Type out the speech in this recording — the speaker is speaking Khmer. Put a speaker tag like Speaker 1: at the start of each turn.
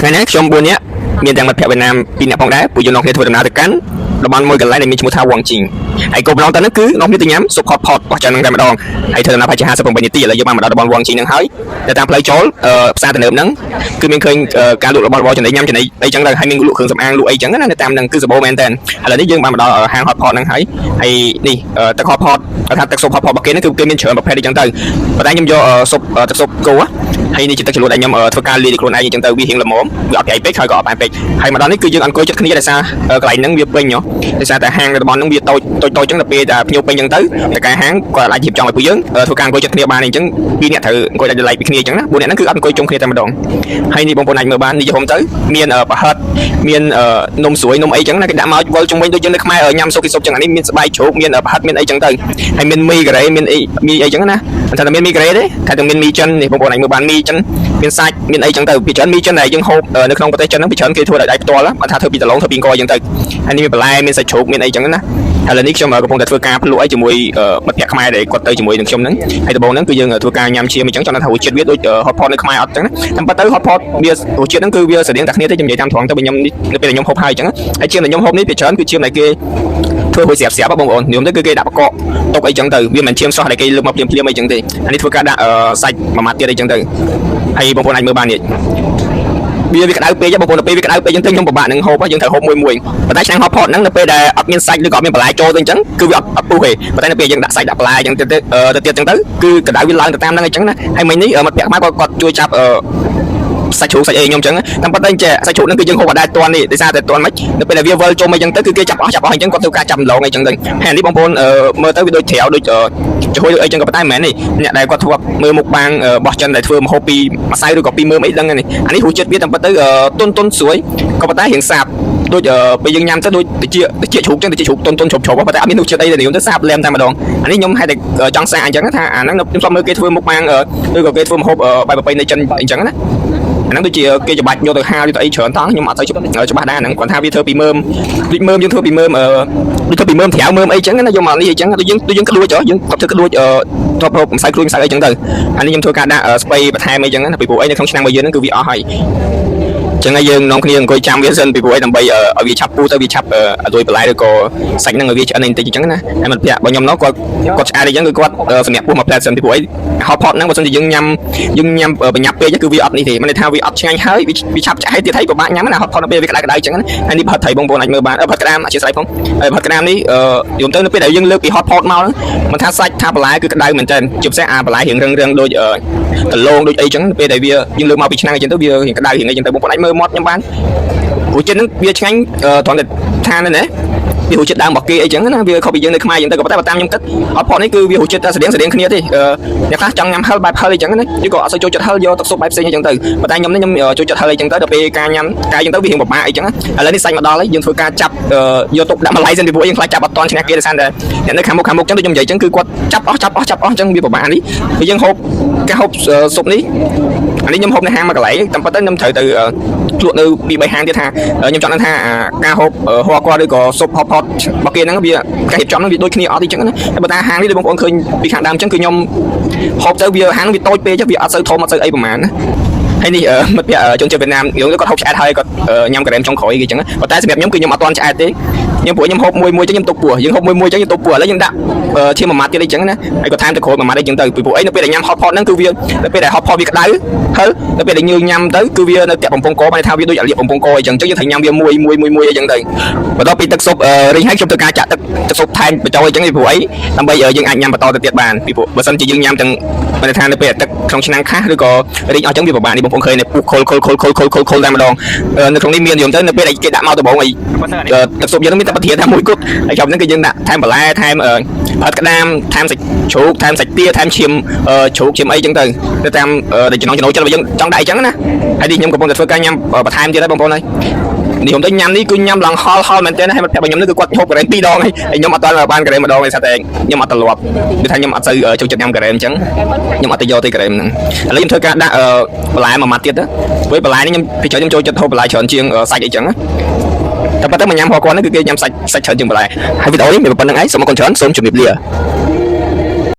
Speaker 1: ថ្ងៃនេះខ្ញុំ4នាក់មានទាំងមិត្តភក្តិវៀតណាម2នាក់ផងដែរពួកយើងនាំគ្នាធ្វើដំណើរទៅកាន់តំបន់មួយកន្លែងដែលមានឈ្មោះថាវងជីងហើយគោលបំណងទៅនោះគឺនាំគ្នាទៅញ៉ាំស៊ុបផតផតរបស់ចិនហ្នឹងតែម្ដងហើយធ្វើដំណើរប្រហែលជា58នាទីឥឡូវយើងបានមកដល់តំបន់វងជីងហ្នឹងហើយទៅតាមផ្លូវចូលផ្សារទំនើបហ្នឹងគឺមានឃើញការលក់របស់ចំណីញ៉ាំចំណីអីចឹងទៅហើយមានលក់គ្រឿងសម្អាងលក់អីចឹងណានៅតាមហ្នឹងគឺសម្បូរមែនតើឥឡូវនេះយើងបានមកដល់ហាងហតផតហ្នឹងហើយនេះទឹកហតផតគាត់ថាទឹកស៊ុបហតផតរបស់គេហ្នឹងគឺគេមានច្រើនប្រភេទអីចឹងទៅប៉ុន្តែខ្ញុំយកស៊ុបទឹកស៊ុបគោហើយនេះជាទឹកជ្រលក់ដែលខ្ញុំធ្វើការលាយខ្លួនឯងចឹងទៅវារៀងល្មមវាអត់ប្រៃពេកហើយក៏អត់ប្រៃពេកហើយមកដល់នេះគឺយើងអង្គុយចិត្តគ្នាដោយសារកន្លែងហ្នឹងវាពេញដោយសារតែហាងនៅតំបន់ហ្នឹងវាតូចចឹងទៅពេលតែភ្ញៀវពេញចឹងទៅតែការហាងគាត់អាចរៀបចំឲ្យពួកយើងធ្វើការអង្គុយចិត្តគ្នាបានអញ្ចឹង2នាក់ត្រូវអង្គុយដាច់ដៃពីគ្នាអញ្ចឹងណា4នាក់ហ្នឹងគឺអត់អង្គុយជុំគ្នាតែម្ដងហើយនេះបងប្អូនអាចមើលបាននេះយហុំទៅមានប្រហិតមាននំស្រួយនំអីចឹងណាគេដាក់មកវល់ជុំវិញដូចយើងនៅខ្មែរញ៉ាំស៊ុបស៊ុបចឹងនេះមានស្បែកជ្រូកមានប្រហិតមានអីចឹងទៅហើយមានមីការ៉េមានអីមីអីចឹងណាមិនថាតែមានមីការ៉េទេតែទាំងមានមីចិននេះបងប្អូនអាចមើលបានមីចិនមានសាច់មានអីចឹងទៅពីច្រើនមីចិនដែលយើងហូបនៅក្នុងប្រទេសចិនហ្នឹងពីច្រើនគេធ្វើដោយដៃផ្ទាល់បើថាធ្វើពីដលងធ្វើពីអង្គចឹងទៅហើយនេះមានបន្លែមានសាច់ជ្រូកមានអីចឹងណាឥឡូវនេះខ្ញុំកំពុងតែធ្វើការភ្លក់អីជាមួយមិត្តភក្តិខ្មែរដែលគាត់ទៅជាមួយនឹងខ្ញុំហ្នឹងហើយដំបូងហ្នឹងគឺយើងធ្វើការញ៉ាំឈាមអញ្ចឹងចង់ថារសជាតិវាដូចហតផតនៅខ្មែរអត់ចឹងណាតែប៉ុន្តែហតផតវារសជាតិហ្នឹងគឺវាស្រដៀងតែគ្នាទេខ្ញុំនិយាយតាមត្រង់ទៅខ្ញុំនៅពេលខ្ញុំហូបហើយអញ្ចឹងហើយឈាមដែលខ្ញុំហូបនេះពីច្រើនគឺឈាមដែលគេធ្វើហួយស្រាប់បងប្អូនខ្ញុំទៅគឺគេដាក់បកកទុកអីចឹងទៅវាមិនឈាមស្រស់ដែលគេលើកមកភ្លាមអីចឹងទេអានេះធ្វើការដាក់សាច់មួយម៉ាត់ទៀតអីចឹងទៅហើយបងប្អូនអាចមើលបាននេះវាក្តៅពេកបងប្អូនទៅពេលវាក្តៅពេកអញ្ចឹងខ្ញុំពិបាកនឹងហូបយើងត្រូវហូបមួយប៉ុន្តែឆ្នាំងហតផតហ្នឹងនៅពេលដែលអត់មានសាច់ឬក៏អត់មានបន្លែចូលទៅអញ្ចឹងគឺវាអត់ពុះទេប៉ុន្តែនៅពេលយើងដាក់សាច់ដាក់បន្លែអញ្ចឹងទៅទៀតអញ្ចឹងទៅគឺក្តៅវាឡើងទៅតាមហ្នឹងអញ្ចឹងណាហើយមិញនេះមិត្តភក្តិខ្មែរគាត់ជួយចាប់សាច់ជ្រូកសាច់អីខ្ញុំអញ្ចឹងតែប៉ុន្តែចេះសាច់ជ្រូកហ្នឹងគឺយើងហូបអត់ដែរតន់នេះដោយសារតែតន់មិននៅពេលដែលវាវិលចូលមកអញ្ចឹងទៅគឺគេចាប់អស់អញ្ចឹងគាត់ធ្វើការចាប់ម្ដងអីអញ្ចឹងទៅហើយនេះបងប្អូនមើលទៅវាដូចត្រាវដូចជួយអីចឹងក៏ប៉ុន្តែមិនមែននេះអ្នកដែលគាត់ធ្វើមើលមុខបាំងរបស់ចិនដែលធ្វើម្ហូបពីម្សៅឬក៏ពីមើមអីដឹងនេះអានេះរសជាតិវាតែប៉ុន្តែទុនស្រួយក៏ប៉ុន្តែរៀងសាបដូចពេលយើងញ៉ាំទៅដូចតិចជ្រូកចឹងតិចជ្រូកទុនជ្រុបប៉ុន្តែអត់មានរសជាតិអីទេខ្ញុំទៅសាបលែមតែម្ដងអានេះខ្ញុំហេតុតែចង់សាកអញ្ចឹងថាអាហ្នឹងខ្ញុំស្គាល់មើលគេធ្វើមុខបាំងឬក៏គេធ្វើម្ហូបបែបប្រពៃណីចិនអញ្ចឹងណាអាហ្នឹងដូចជាគេច្បាច់យកទៅហាលយកទៅអីច្រើនតោះខ្ញុំអត់ទៅច្បាស់ដែរហ្នឹងគាត់ថាវាធ្វើពីមើមដូចមើមយើងធ្វើពីមើមដូចធ្វើពីមើមត្រាវមើមអីចឹងណាយកមកនេះអីចឹងដូចយើងក្ដួចយើងគាត់ធ្វើក្ដួចធ្លាប់ម្សៅគ្រួម្សៅអីចឹងទៅអានេះខ្ញុំធ្វើការដាក់ស្ពៃបន្ថែមអីចឹងណាពីព្រោះអីនៅក្នុងឆ្នាំងរបស់យើងហ្នឹងគឺវាអស់ហើយចឹងហើយយើងនាំគ្នាអង្គុយចាំវាសិនពីព្រោះអីដើម្បីឲ្យវាឆាប់ពុះទៅវាឆាប់អត់បន្លែឬក៏សាច់ហ្នឹងឲ្យវាឆ្អិនបន្តិចអញ្ចឹងណាហើយមិត្តភក្តិរបស់ខ្ញុំនោះគាត់ឆ្អែតអីចឹងគឺគាត់សម្រាប់ពុះមកផ្លែសិនពីព្រោះអីហោផតហ្នឹងបើសិនជាយើងញ៉ាំបញ្ញាប់ពេកគឺវាអត់នេះទេមិនន័យថាវាអត់ឆ្ងាញ់ហើយវាឆាប់ឆ្អែតទៀតហើយពិបាកញ៉ាំណាហោផតនៅពេលវាក្តៅអញ្ចឹងណាហើយនេះផាត់ថៃបងប្អូនអាចមើលបានផាត់ក្តាមអធិស្ឋានផងហើយផាត់ក្តាមនេះយំទៅនៅពេលដែលយើងលើកពីហោផតមកហ្នឹងមិនថាសាច់ថាបន្លែគឺក្តៅមែនតើជាពិសេសអាបន្លែរៀងរឹងដូចដលងដូចអីចឹងពេលដែលវាយើងលើកមកពីឆ្នាំងអញ្ចឹងទៅវារៀងក្តៅរៀងអីចឹងទៅបងប្អូនអាចមើលមាត់ខ្ញុំបានរសជាតិហ្នឹងវាឆ្ងាញ់ត្រង់តែថាណាវារសជាតិដើមរបស់គេអីចឹងណាវាខុសពីយើងនៅខ្មែរអញ្ចឹងទៅក៏ប៉ុន្តែតាមខ្ញុំគិតអត់ផតនេះគឺវារសជាតិតែស្តៀងគ្នាទេអ្នកខ្លះចង់ញ៉ាំហឹលបែបហឹលអីចឹងណាយើងក៏អត់សូវចូលចិត្តហឹលយកទឹកស៊ុបបែបផ្សេងអីចឹងទៅប៉ុន្តែខ្ញុំចូលចិត្តហឹលអីចឹងទៅដល់ពេលការញ៉ាំកាយអញ្ចឹងទៅវារៀងពិបាកអីចឹងណាឥឡូវនេះសាច់មកដល់ហើយយើងធ្វើការចាប់យកទុកដាក់ម្លាយសិនពីពួកយើងខ្លាចចាប់អត់តន់ឈ្នះគេដោយសារតែអ្នកនៅខាងមុខចឹងដូចខ្ញុំនិយាយចឹងគឺគាត់ចាប់អស់អញ្ចឹងវាពិបាកនេះពេលយើងហូបការហូបស៊ុបនេះអានេះខ្ញុំហូបនៅហាងមួយកន្លែងតែប៉ុន្តែខ្ញុំត្រូវទៅលក់នៅពី3ហាងទៀតថាខ្ញុំចង់ដឹងថាការហូបហួរគាត់ឬក៏ស៊ុបហូបផតរបស់គេហ្នឹងវាការរៀបចំហ្នឹងវាដូចគ្នាអត់ទេអញ្ចឹងណាតែបើតាហាងនេះដូចបងប្អូនឃើញពីខាងដើមអញ្ចឹងគឺខ្ញុំហូបទៅវាហាងវាតូចពេកវាអត់សូវធំអត់សូវអីប្រហែលណាហើយនេះមិត្តភក្តិជនជាតិវៀតណាមយើងគាត់ហូបឆ្អែតហើយគាត់ញ៉ាំការ៉េមចុងក្រោយគេអញ្ចឹងប៉ុន្តែសម្រាប់ខ្ញុំគឺខ្ញុំអត់ទាន់ឆ្អែតទេខ្ញុំហូបមួយចឹងខ្ញុំទុកពោះយើងហូបមួយចឹងខ្ញុំទុកពោះឥឡូវយើងដាក់ឈាមមួយម៉ាត់ទៀតអីចឹងណាហើយគាត់ថែមទឹកក្រូចមួយម៉ាត់អីចឹងទៅពីព្រោះអីនៅពេលដែលញ៉ាំហតផតហ្នឹងគឺវានៅពេលដែលហតផតវាក្តៅហើយនៅពេលដែលយើងញ៉ាំទៅគឺវានៅតាក់បំពង់កបានថាវាដូចអាលៀកបំពង់កអីចឹងយើងត្រូវញ៉ាំវាមួយអីចឹងទៅបន្ទាប់ពីទឹកស៊ុបរីងហើយខ្ញុំធ្វើការចាក់ទឹកស៊ុបថែមបញ្ចូលអីចឹងពីព្រោះអីដើម្បីយើងអាចញ៉ាំបន្តទៅទៀតបានពីព្រោះបើសិនជាយើងញ៉ាំទាំងបានថានៅពេលទឹកក្នុងឆ្នាំងខាស់ឬក៏រីងអស់ចឹងវាពិបាកនេះបងប្អូនឃើញពុះខុលតែម្ដងនៅក្នុងនេះមានយំទៅនៅពេលដែលគេដាក់មកដំបងអីទឹកស៊ុបយើងមានតែប្រធានថាមួយគត់ហើយខ្ញុំហ្នឹងគឺយើងដាក់ថែមបន្លែថែមផាត់ក្តាមថែមសាច់ជ្រូកថែមសាច់ទាថែមឈាមជ្រូកឈាមអីចឹងទៅតាមចំណងចិត្តរបស់យើងចង់ដាក់អីចឹងណាហើយនេះខ្ញុំកំពុងតែធ្វើការញ៉ាំបន្ថែមទៀតហើយបងប្អូនហើយនេះខ្ញុំទៅញ៉ាំនេះគឺញ៉ាំឡើងហល់មែនទែនហើយមិត្តភក្តិរបស់ខ្ញុំនេះគឺគាត់ហូបការ៉េម2ដងហើយខ្ញុំអត់ដល់បានការ៉េមម្ដងទេថាតែខ្ញុំអត់ត្រឡប់គឺថាខ្ញុំអត់សូវចូលចិត្តញ៉ាំការ៉េមអញ្ចឹងខ្ញុំអត់ទៅយកទេការ៉េមហ្នឹងឥឡូវខ្ញុំធ្វើការដាក់បន្លែមួយម៉ាត់ទៀតទៅព្រោះបន្លែនេះខ្ញុំពីច្រើនខ្ញុំចូលចិត្តហូបបន្លែច្រើនជាងសាច់អីចឹងតែប៉ុន្តែមកញ៉ាំហោគាត់នេះគឺគេញ៉ាំសាច់ច្រើនជាងបន្លែហើយវីដេអូនេះមានប៉ុណ្្នឹងឯងសូមអរគុណច្រើនសូមជម្រាបលា